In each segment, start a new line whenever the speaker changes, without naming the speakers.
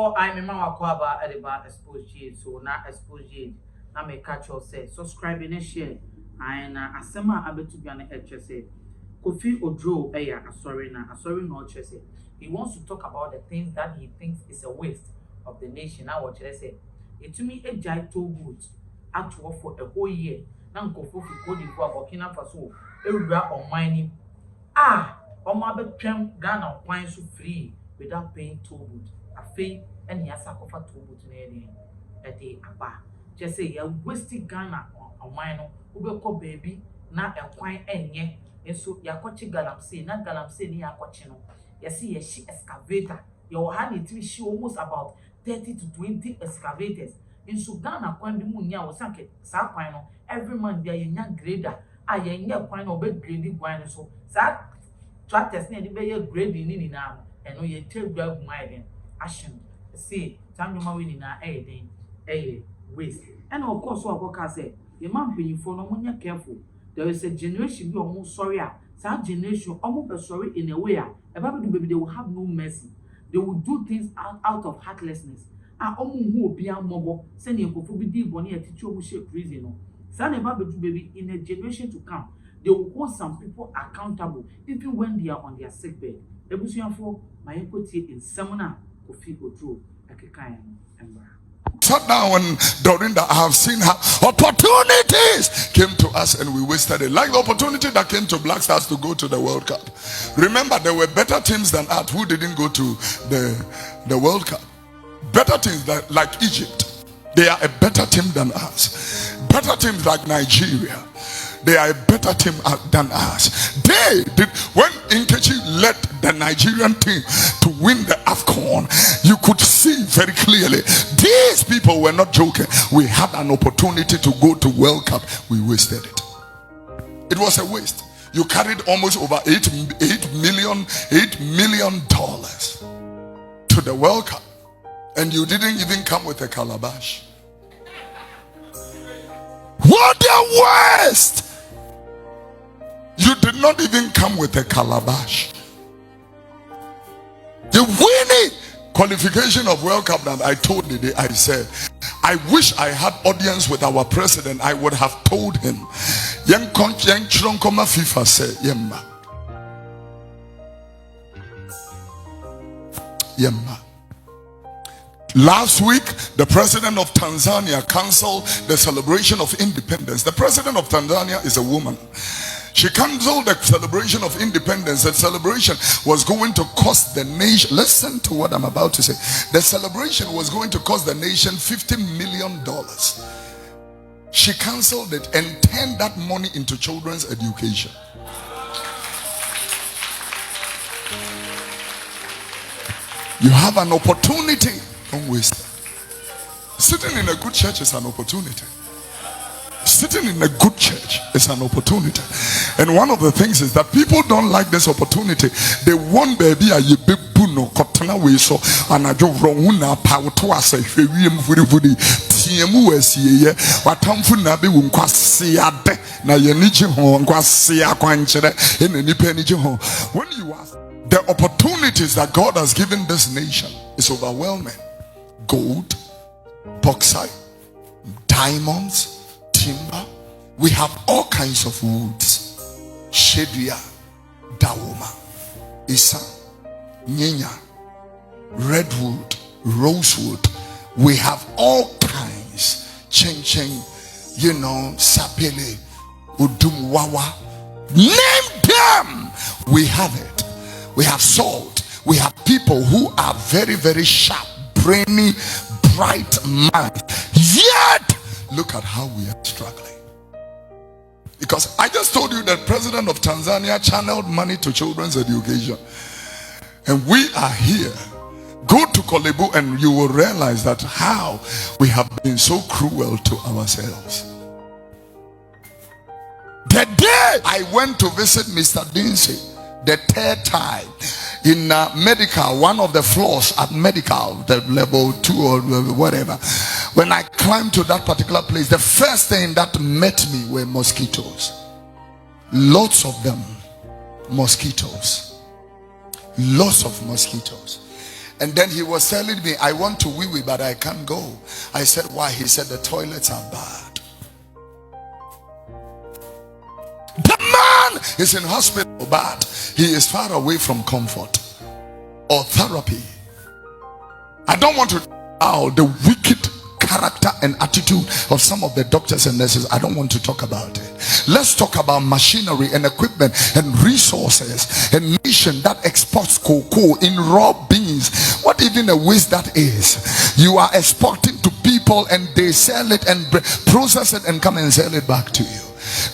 before I remember about Xposed, so now Xposed, now me catch you say subscribe and share. And asema abetu bi na say Kofi Oduro sorry no say he wants to talk about the things that he thinks is a waste of the nation. Now what say it to me a jai to good at for a whole year. Now Kofi Cote d'Ivoire Burkina Faso ewura on mining omo abetwem Ghana kwan so free without paying toll booth. Afei and ya sakofa toll booth na e aba just say ya wasting Ghana on mine ubeko baby na ekwan enye enso yakochi galamsey na galamsey ni yakochi no yesi yeshi excavator your hand it she almost about 30 to 20 excavators enso Ghana kwan bi mu nya wo sanke sa kwan no every month dia yenya grader yenye kwan no be grading kwan so sa tractors na be ye grading ni na eno ye tegwa gumai den ashen see tamnyoma we ni na den waste and of course so akoka say the man paying for no munya careful. There is a generation be almost sorry. That generation almost sorry in a way. Baby they will have no mercy. They will do things out of heartlessness. Who will be a mobile, send you for be bonny a teacher who shape prison. Son baby in a generation to come, they will hold some people accountable even when they are on their sick bed. Ebusian for my equity in seminar Kofi Oduro Akikayan and
Sat down during that I have seen how opportunities came to us and we wasted it. Like the opportunity that came to Black Stars to go to the World Cup. Remember, there were better teams than us who didn't go to the World Cup. Better teams like Egypt. They are a better team than us. Better teams like Nigeria. They are a better team than us. They did, when Nkechi led the Nigerian team to win the AFCON, you could see very clearly these people were not joking. We had an opportunity to go to World Cup. We wasted it. It was a waste. You carried almost over $8 million to the World Cup, and you didn't even come with a calabash. What a waste! You did not even come with a calabash. The winning qualification of World Cup that I told the day, I said, I wish I had audience with our president. I would have told him, young Chironkoma FIFA said, Yemma. Last week, the president of Tanzania canceled the celebration of independence. The president of Tanzania is a woman. She canceled the celebration of independence. The celebration was going to cost the nation. Listen to what I'm about to say. The celebration was going to cost the nation $50 million. She canceled it and turned that money into children's education. You have an opportunity. Don't waste it. Sitting in a good church is an opportunity. Sitting in a good church is an opportunity. And one of the things is that people don't like this opportunity. They want baby a yebebuno kotana we so anajo wronguna power to us a vuri tiemu esiye watamfu na be nkwase ade na yenije ho nkwase akwanchere enenipa enije ho. When you ask, the opportunities that God has given this nation is overwhelming. Gold, bauxite, diamonds, timber, we have all kinds of woods. Shadia, Dawoma, Isa, Nyenya, redwood, rosewood. We have all kinds. Cheng, sapele, udumwawa. Name them. We have it. We have salt. We have people who are very, very sharp, brainy, bright mind. Yet, look at how we are struggling. Because I just told you that President of Tanzania channeled money to children's education. And we are here. Go to Kolebu and you will realize that how we have been so cruel to ourselves. The day I went to visit Mr. Dinsey, the third time in medical, one of the floors at medical, the level 2 or whatever, when I climbed to that particular place, the first thing that met me were mosquitoes. Lots of them. Mosquitoes. Lots of mosquitoes. And then he was telling me, I want to wee wee, but I can't go. I said, why? He said, the toilets are bad. The man is in hospital, but he is far away from comfort or therapy. I don't want to the wicked character and attitude of some of the doctors and nurses. I don't want to talk about it. Let's talk about machinery and equipment and resources. A nation that exports cocoa in raw beans. What even a waste that is. You are exporting to people and they sell it and process it and come and sell it back to you.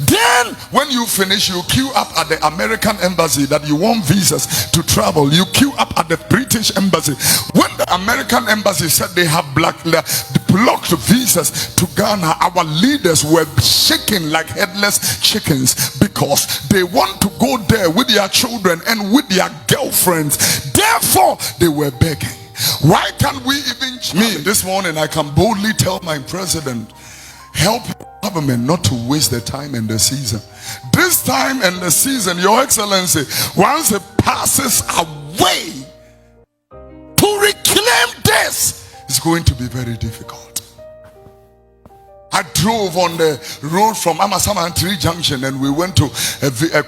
Then when you finish, you queue up at the American embassy that you want visas to travel. You queue up at the British embassy. When the American embassy said they have blocked visas to Ghana, our leaders were shaking like headless chickens because they want to go there with their children and with their girlfriends. Therefore, they were begging. Why can't we even me this morning? I can boldly tell my president, help government not to waste the time and the season. This time and the season, Your Excellency, once it passes away, to reclaim this is going to be very difficult. I drove on the road from Amasama and Tree Junction and we went to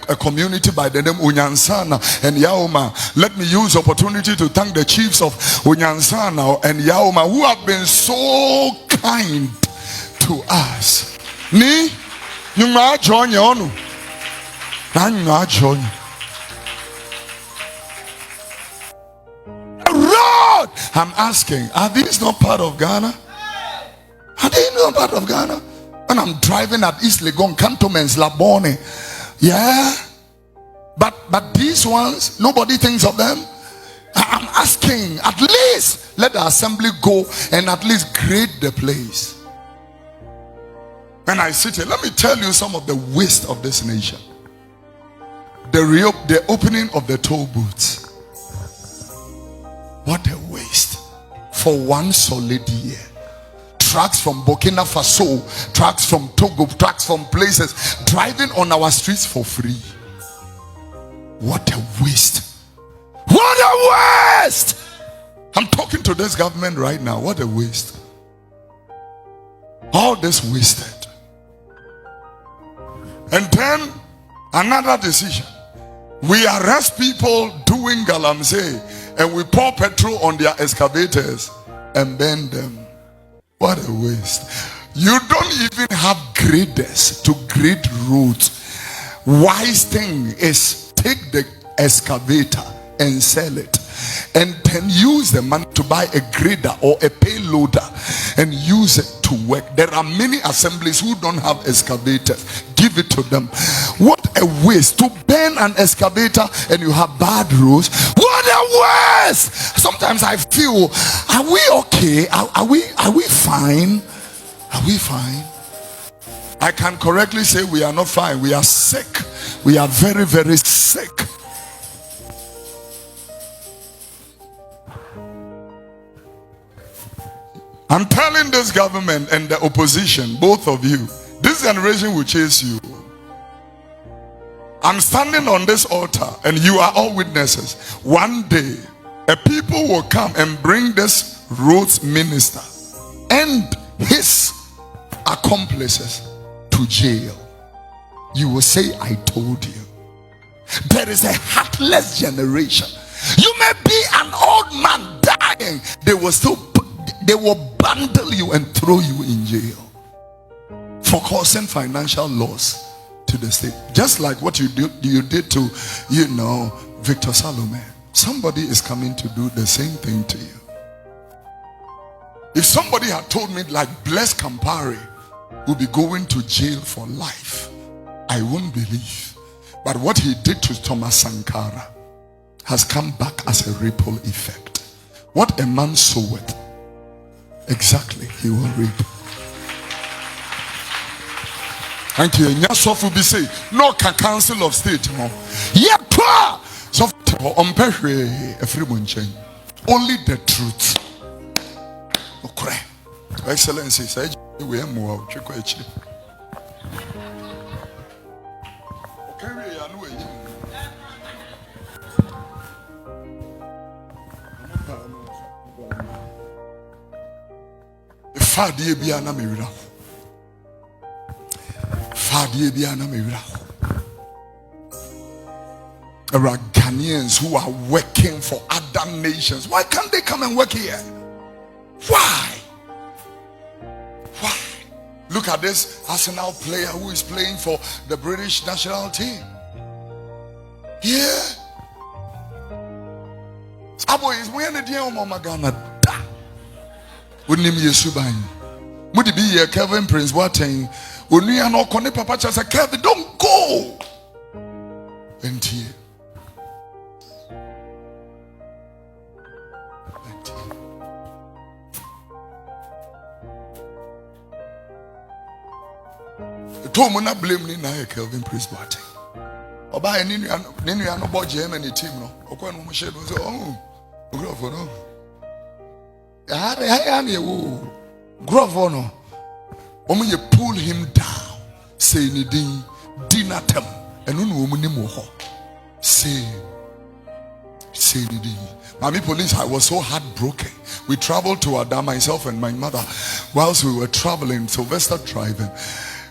a community by the name Unyansana and Yaoma. Let me use opportunity to thank the chiefs of Unyansana and Yaoma who have been so kind to us. Ni nyuma join onu. Na nyuma join. Road. I'm asking, are these not part of Ghana? Are they not part of Ghana? When I'm driving at East Legon, Cantonments, Labone, yeah. But these ones, nobody thinks of them. I'm asking, at least let the assembly go and at least grade the place. When I sit here, let me tell you some of the waste of this nation. The opening of the toll booths. What a waste for one solid year. Trucks from Burkina Faso, trucks from Togo, trucks from places driving on our streets for free. What a waste. What a waste. I'm talking to this government right now. What a waste. All this wasted. And then another decision. We arrest people doing galamsey and we pour petrol on their excavators and burn them. What a waste. You don't even have graders to grade roads. Wise thing is take the excavator and sell it and then use the money to buy a grader or a payloader and use it to work. There are many assemblies who don't have excavators. Give it to them. What a waste to burn an excavator and you have bad roads. What a waste. Sometimes I feel, are we okay? Are we fine? Are we fine? I can correctly say we are not fine. We are sick. We are very, very sick. I'm telling this government and the opposition, both of you, this generation will chase you. I'm standing on this altar and you are all witnesses. One day, a people will come and bring this roads minister and his accomplices to jail. You will say, I told you. There is a heartless generation. You may be an old man dying. They will bundle you and throw you in jail for causing financial loss to the state. Just like what you did to, Victor Salome. Somebody is coming to do the same thing to you. If somebody had told me like Bless Campari will be going to jail for life, I wouldn't believe. But what he did to Thomas Sankara has come back as a ripple effect. What a man soweth, exactly he will reap. Thank you. Nyasofu be say no can council of state mo. Yetwa so ompehwe efiri monchen. Only the truth. Okure. Excellency say we am mo twekwa echi. Okere ya no eyi. Fadie biana mewira. Fadie biana mewira. There are Ghanaians who are working for other nations. Why can't they come and work here? Why? Why? Look at this Arsenal player who is playing for the British national team. Yeah. Abo is when the dear mama Ghana da. Wouldn't him Yesuban. Would it be here, Kevin Prince Watting? When we are not connect, Papa just said, Kevin, don't go. And here. Tom will not blame me now, Kelvin Prince Watting. Or by any no boy Germany team, no. Or when we said, oh, Grover, no. Grover, no. When you pull him down, say, Dinatem, and no woman more. Say, Mommy police, I was so heartbroken. We traveled to Addo, myself and my mother, whilst we were traveling, Sylvester driving.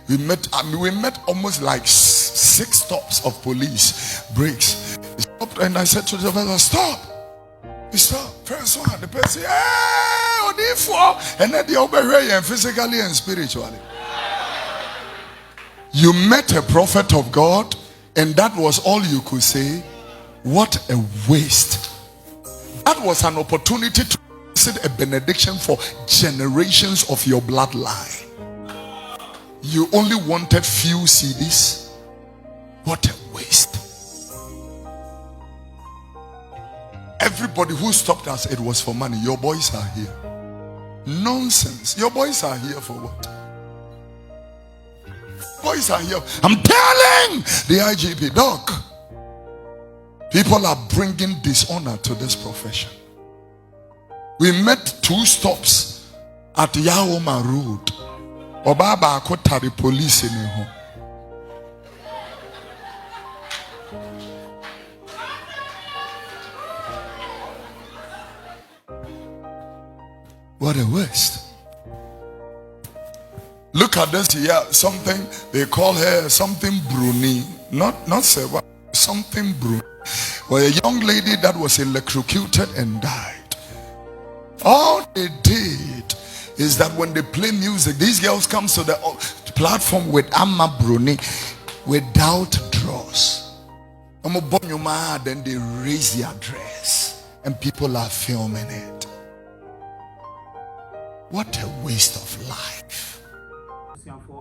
We met almost like 6 stops of police breaks. He stopped and I said to the fellow, stop. He stopped. First one, the person, hey, and then the obey and physically and spiritually. You met a prophet of God and that was all you could say. What a waste. That was an opportunity to receive a benediction for generations of your bloodline. You only wanted few CDs. What a waste. Everybody who stopped us, it was for money. Your boys are here. Nonsense. Your boys are here for what? Boys are here. I'm telling the IGP, Doc. People are bringing dishonor to this profession. We met 2 stops at Yaoma Road. Obaba akotari police in home. What a waste. Look at this here. Something they call her something Bruni. Not Seva, something Bruni. Well, a young lady that was electrocuted and died. All they did is that when they play music, these girls come to the platform with Amma Bruni without draws. Then they raise their dress and people are filming it. What a waste of life. Bye-bye.